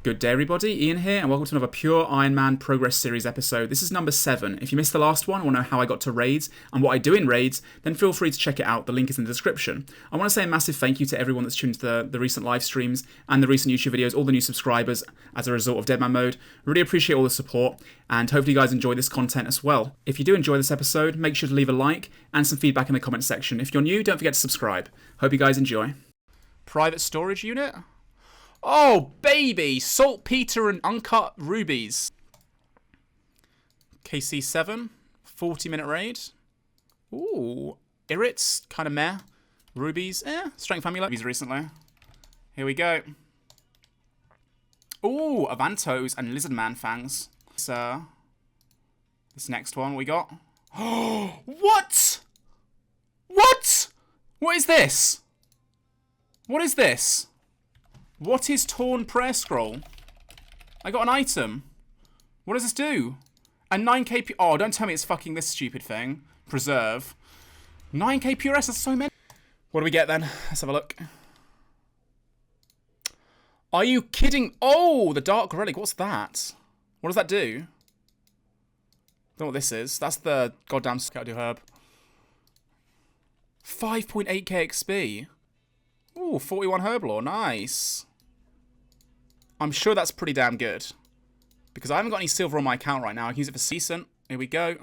Good day everybody, Ian here, and welcome to another Pure Ironman Progress series episode. This is number 7. If you missed the last one and want to know how I got to raids and what I do in raids, then feel free to check it out, the link is in the description. I want to say a massive thank you to everyone that's tuned to the recent live streams and the recent YouTube videos, all the new subscribers as a result of Deadman Mode. Really appreciate all the support, and hopefully you guys enjoy this content as well. If you do enjoy this episode, make sure to leave a like and some feedback in the comment section. If you're new, don't forget to subscribe. Hope you guys enjoy. Private storage unit? Oh, baby! Saltpeter and uncut rubies. KC7. 40-minute raid. Ooh. Irrits. Kind of meh. Rubies. Strength amulet. Rubies recently. Here we go. Ooh. Avantos and Lizardman fangs. This next one we got. Oh, what? What? What is this? What is this? What is Torn Prayer Scroll? I got an item. What does this do? A 9k... Oh, don't tell me it's fucking this stupid thing. Preserve. 9k PureS, that's so many. What do we get then? Let's have a look. Are you kidding? Oh, the Dark Relic. What's that? What does that do? Don't know what this is. That's the goddamn Scout Herb. 5.8k XP. Ooh, 41 Herblore. Nice. I'm sure that's pretty damn good. Because I haven't got any silver on my account right now. I can use it for decent. Here we go.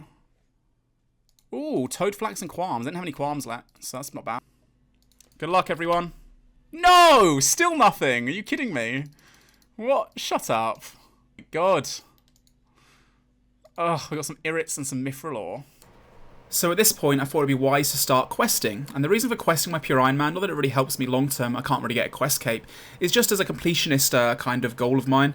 Ooh, Toad Flax and Qualms. I didn't have any Qualms left, so that's not bad. Good luck, everyone. No! Still nothing. Are you kidding me? What? Shut up. God. Ugh, we got some Irrits and some Mithril ore. So at this point, I thought it'd be wise to start questing. And the reason for questing my Pure Ironman, not that it really helps me long term, I can't really get a quest cape, is just as a completionist kind of goal of mine.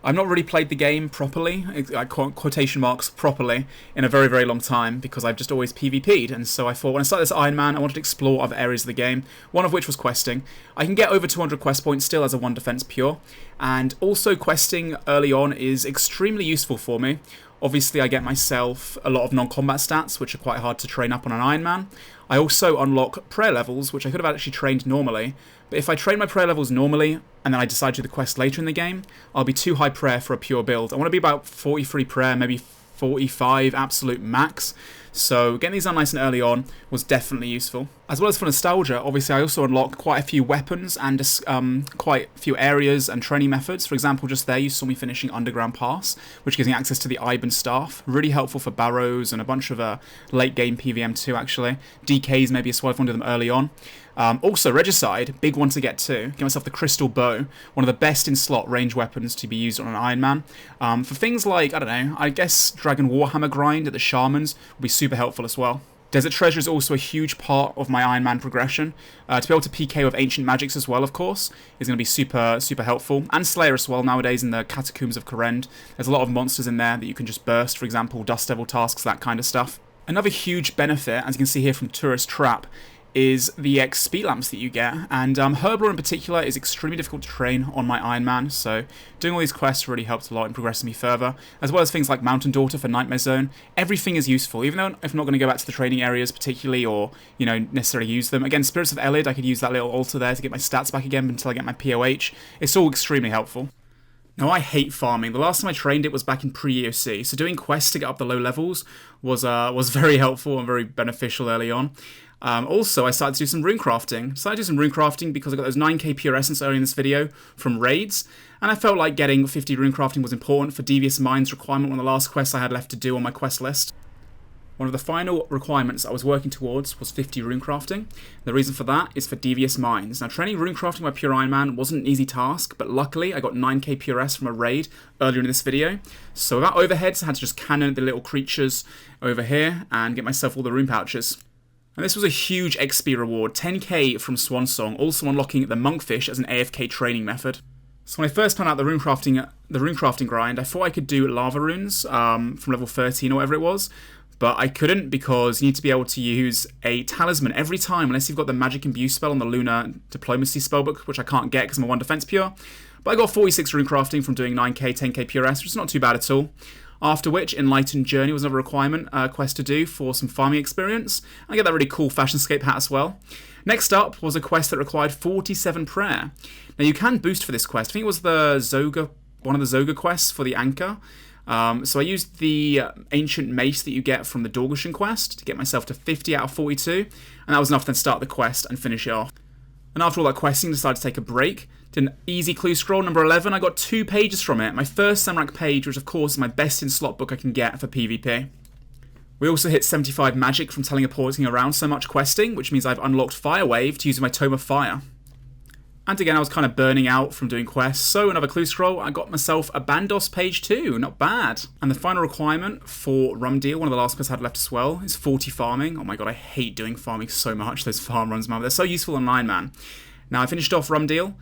I've not really played the game properly, quotation marks, properly, in a very, very long time, because I've just always PvP'd, and so I thought when I started this Ironman, I wanted to explore other areas of the game, one of which was questing. I can get over 200 quest points still as a 1 defense pure, and also questing early on is extremely useful for me. Obviously, I get myself a lot of non-combat stats, which are quite hard to train up on an Ironman. I also unlock prayer levels, which I could have actually trained normally. But if I train my prayer levels normally, and then I decide to do the quest later in the game, I'll be too high prayer for a pure build. I want to be about 43 prayer, maybe 45 absolute max. So getting these on nice and early on was definitely useful. As well as for nostalgia, obviously I also unlocked quite a few weapons and quite a few areas and training methods. For example, just there you saw me finishing Underground Pass, which gives me access to the Iban Staff. Really helpful for Barrows and a bunch of late game PVM too, actually. DKs maybe as well if I want to do them early on. Also, Regicide, big one to get to. Get myself the Crystal Bow, one of the best in slot range weapons to be used on an Ironman. For things like, I don't know, I guess Dragon Warhammer grind at the Shamans would be super helpful as well. Desert Treasure is also a huge part of my Ironman progression. To be able to PK with Ancient Magics as well, of course, is going to be super, super helpful. And Slayer as well nowadays in the Catacombs of Korend. There's a lot of monsters in there that you can just burst, for example, Dust Devil tasks, that kind of stuff. Another huge benefit, as you can see here from Tourist Trap, is the XP lamps that you get, and Herblore in particular is extremely difficult to train on my Ironman, so doing all these quests really helps a lot in progressing me further, as well as things like Mountain Daughter for Nightmare Zone. Everything is useful, even though if I'm not going to go back to the training areas particularly, or, you know, necessarily use them. Again, Spirits of Elid, I could use that little altar there to get my stats back again until I get my POH. It's all extremely helpful. Now, I hate farming. The last time I trained it was back in pre-EOC, so doing quests to get up the low levels was very helpful and very beneficial early on. Also, I started to do some rune crafting. Because I got those 9k pure essence early in this video from raids, and I felt like getting 50 rune crafting was important for Devious Mind's requirement, one of the last quests I had left to do on my quest list. One of the final requirements I was working towards was 50 rune crafting. The reason for that is for Devious Minds. Now, training rune crafting by Pure Ironman wasn't an easy task, but luckily I got 9k PureS from a raid earlier in this video. So without overheads, I had to just cannon the little creatures over here and get myself all the rune pouches. And this was a huge XP reward, 10k from Swansong, also unlocking the Monkfish as an AFK training method. So when I first found out the rune crafting grind, I thought I could do lava runes from level 13 or whatever it was, but I couldn't because you need to be able to use a talisman every time unless you've got the Magic Imbue spell on the Lunar Diplomacy spellbook, which I can't get because I'm a 1 defense pure. But I got 46 rune crafting from doing 9k, 10k PureS, which is not too bad at all. After which, Enlightened Journey was another requirement quest to do for some farming experience. I get that really cool Fashionscape hat as well. Next up was a quest that required 47 prayer. Now you can boost for this quest. I think it was the one of the Zoga quests for the anchor. So I used the ancient mace that you get from the Dorgushan quest to get myself to 50 out of 42, and that was enough to then start the quest and finish it off. And after all that questing, I decided to take a break. Did an easy clue scroll, number 11. I got 2 pages from it. My first Samrak page, which of course is my best in slot book I can get for PvP. We also hit 75 magic from teleporting around so much questing, which means I've unlocked Fire Wave to use my Tome of Fire. And again, I was kind of burning out from doing quests, so another clue scroll, I got myself a Bandos page 2, not bad. And the final requirement for Rumdeal, one of the last quests I had left as well, is 40 farming. Oh my god, I hate doing farming so much, those farm runs, man. They're so useful in Iron Man. Now, I finished off Rumdeal,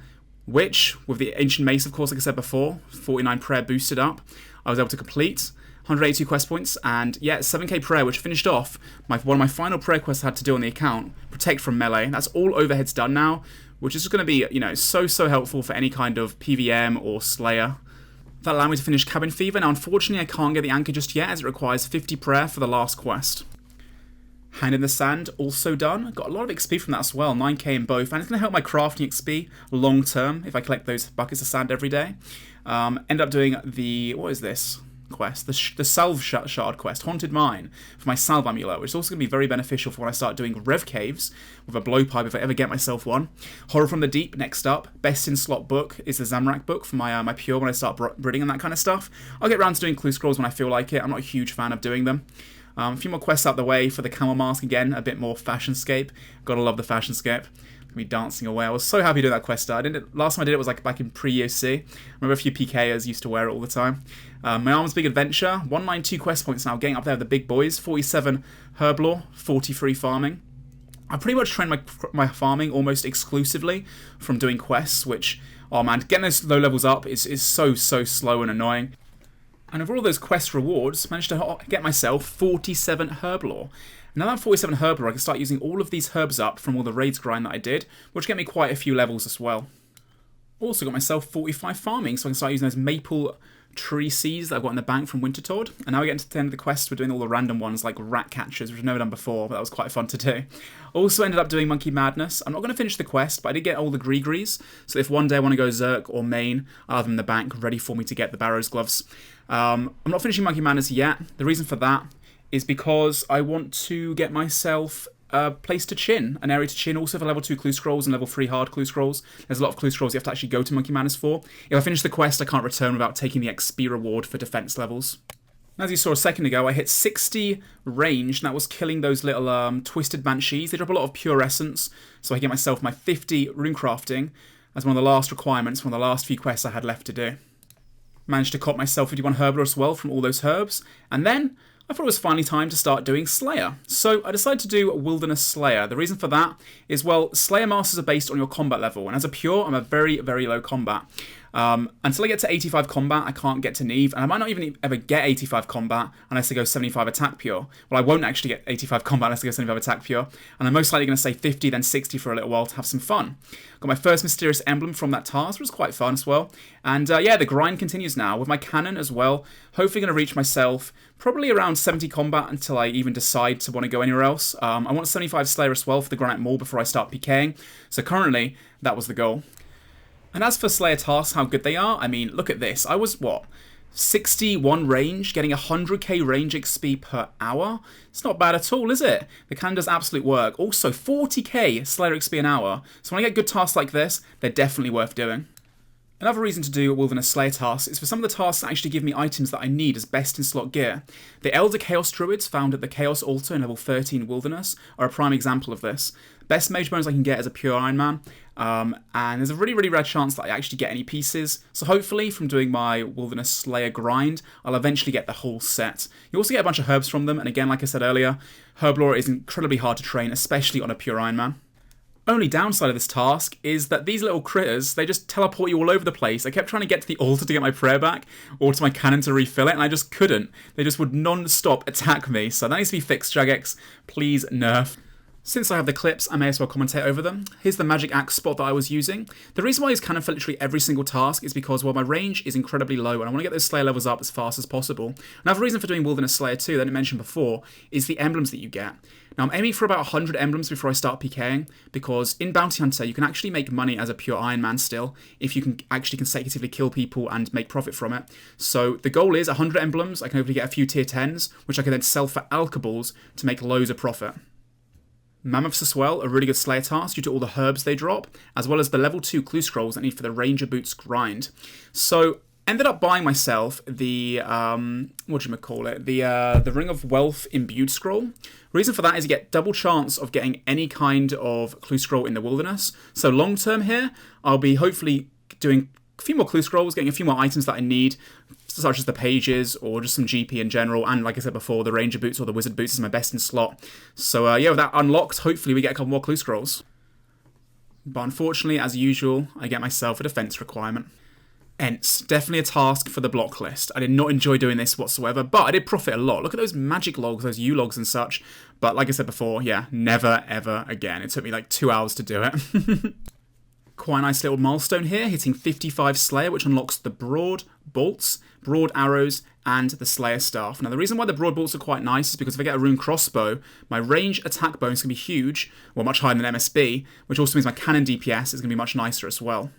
which, with the Ancient Mace, of course, like I said before, 49 prayer boosted up, I was able to complete 182 quest points, and yeah, 7k prayer, which finished off one of my final prayer quests I had to do on the account, Protect from Melee. That's all overheads done now, which is going to be, you know, so helpful for any kind of PVM or Slayer. That allowed me to finish Cabin Fever. Now, unfortunately, I can't get the anchor just yet, as it requires 50 prayer for the last quest. Hand in the Sand, also done. Got a lot of XP from that as well, 9k in both, and it's going to help my crafting XP long term if I collect those buckets of sand every day. End up doing the, what is this quest? The Salve Shard quest, Haunted Mine, for my Salve Amulet, which is also going to be very beneficial for when I start doing Rev Caves with a blowpipe if I ever get myself one. Horror from the Deep, next up. Best in slot book is the Zamrak book for my Pure when I start breeding and that kind of stuff. I'll get around to doing clue scrolls when I feel like it. I'm not a huge fan of doing them. A few more quests out the way for the Camel Mask again, a bit more Fashionscape. Gotta love the Fashionscape. Me dancing away. I was so happy doing that quest. Last time I did it was like back in pre-EOC. I remember a few PKers used to wear it all the time. My Arm's Big Adventure, 192 quest points now, getting up there with the big boys. 47 Herblore, 43 farming. I pretty much trained my farming almost exclusively from doing quests, which, oh man, getting those low levels up is so slow and annoying. And over all those quest rewards, managed to get myself 47 Herblore. Now that I'm 47 Herblore, I can start using all of these herbs up from all the raids grind that I did, which get me quite a few levels as well. Also got myself 45 farming, so I can start using those maple tree seeds that I've got in the bank from Wintertod. And now we get into the end of the quest, we're doing all the random ones like rat catchers, which I've never done before, but that was quite fun to do. Also ended up doing Monkey Madness. I'm not going to finish the quest, but I did get all the Grigris, so if one day I want to go Zerk or Main, I'll have them in the bank ready for me to get the Barrow's Gloves. I'm not finishing Monkey Madness yet. The reason for that is because I want to get myself a place to chin, an area to chin, also for level 2 clue scrolls and level 3 hard clue scrolls. There's a lot of clue scrolls you have to actually go to Monkey Madness for. If I finish the quest, I can't return without taking the XP reward for defense levels. And as you saw a second ago, I hit 60 range, and that was killing those little twisted banshees. They drop a lot of pure essence, so I get myself my 50 rune crafting as one of the last requirements, one of the last few quests I had left to do. Managed to cop myself 51 Herblore as well from all those herbs, and then I thought it was finally time to start doing Slayer. So I decided to do Wilderness Slayer. The reason for that is, well, Slayer Masters are based on your combat level, and as a Pure, I'm a very low combat. Until I get to 85 combat, I can't get to Neve, and I might not even ever get 85 combat unless I go 75 attack Pure. Well, I won't actually get 85 combat unless I go 75 attack Pure, and I'm most likely going to stay 50, then 60 for a little while to have some fun. Got my first mysterious emblem from that task, which was quite fun as well. And yeah, the grind continues now with my cannon as well. Hopefully going to reach myself probably around 70 combat until I even decide to want to go anywhere else. I want 75 Slayer as well for the Granite Maul before I start PKing. So currently, that was the goal. And as for Slayer tasks, how good they are, I mean, look at this. I was, 61 range, getting 100k range XP per hour? It's not bad at all, is it? The cannon does absolute work. Also, 40k Slayer XP an hour. So when I get good tasks like this, they're definitely worth doing. Another reason to do Wilderness Slayer tasks is for some of the tasks that actually give me items that I need as best in slot gear. The Elder Chaos Druids found at the Chaos Altar in level 13 Wilderness are a prime example of this. Best mage bones I can get as a Pure Iron Man, and there's a really rare chance that I actually get any pieces, so hopefully from doing my Wilderness Slayer grind, I'll eventually get the whole set. You also get a bunch of herbs from them, and again, like I said earlier, Herblore is incredibly hard to train, especially on a Pure Iron Man. Only downside of this task is that these little critters, they just teleport you all over the place. I kept trying to get to the altar to get my prayer back, or to my cannon to refill it, and I just couldn't. They just would non-stop attack me, so that needs to be fixed, Jagex. Please nerf. Since I have the clips, I may as well commentate over them. Here's the magic axe spot that I was using. The reason why I use cannon for literally every single task is because, well, my range is incredibly low and I want to get those Slayer levels up as fast as possible. Another reason for doing Wilderness Slayer too, that I mentioned before, is the emblems that you get. Now, I'm aiming for about 100 emblems before I start PKing, because in Bounty Hunter, you can actually make money as a pure Iron Man still, if you can actually consecutively kill people and make profit from it. So the goal is 100 emblems. I can hopefully get a few tier 10s, which I can then sell for alkables to make loads of profit. Mammoths as well, a really good Slayer task due to all the herbs they drop, as well as the level 2 clue scrolls I need for the Ranger Boots grind. So, ended up buying myself the, the Ring of Wealth Imbued scroll. Reason for that is you get double chance of getting any kind of clue scroll in the wilderness. So long term here, I'll be hopefully doing a few more clue scrolls, getting a few more items that I need, such as the pages or just some GP in general, and like I said before, the Ranger Boots or the Wizard Boots is my best in slot. So yeah, with that unlocked, hopefully we get a couple more clue scrolls. But unfortunately, as usual, I get myself a defense requirement. Hence, definitely a task for the block list. I did not enjoy doing this whatsoever, but I did profit a lot. Look at those magic logs, those U logs and such. But like I said before, yeah, never ever again. It took me like 2 hours to do it. Quite a nice little milestone here, hitting 55 Slayer, which unlocks the broad bolts, broad arrows, and the Slayer staff. Now, the reason why the broad bolts are quite nice is because if I get a rune crossbow, my range attack bonus can be huge, well, much higher than MSB, which also means my cannon DPS is going to be much nicer as well.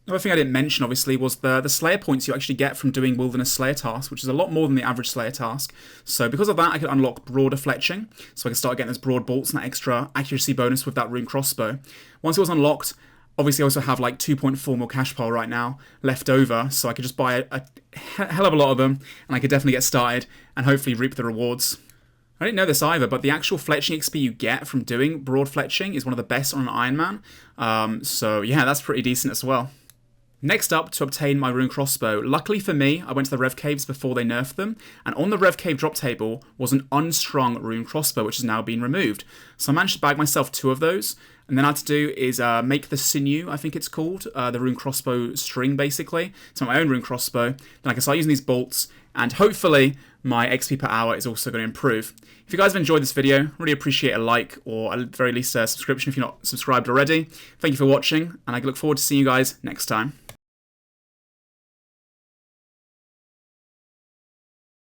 Another thing I didn't mention, obviously, was the Slayer points you actually get from doing Wilderness Slayer tasks, which is a lot more than the average Slayer task. So because of that, I can unlock broader fletching, so I can start getting those broad bolts and that extra accuracy bonus with that rune crossbow. Once it was unlocked, obviously I also have like 2.4 mil cash pile right now left over, so I could just buy a hell of a lot of them, and I could definitely get started and hopefully reap the rewards. I didn't know this either, but the actual fletching XP you get from doing broad fletching is one of the best on an Iron Man. So yeah, that's pretty decent as well. Next up, to obtain my rune crossbow. Luckily for me, I went to the Rev Caves before they nerfed them, and on the Rev Cave drop table was an unstrung rune crossbow, which has now been removed. So I managed to bag myself 2 of those, and then all I had to do is make the sinew, I think it's called, the rune crossbow string basically. So my own rune crossbow. Then I can start using these bolts, and hopefully my XP per hour is also going to improve. If you guys have enjoyed this video, really appreciate a like, or at the very least a subscription if you're not subscribed already. Thank you for watching, and I look forward to seeing you guys next time.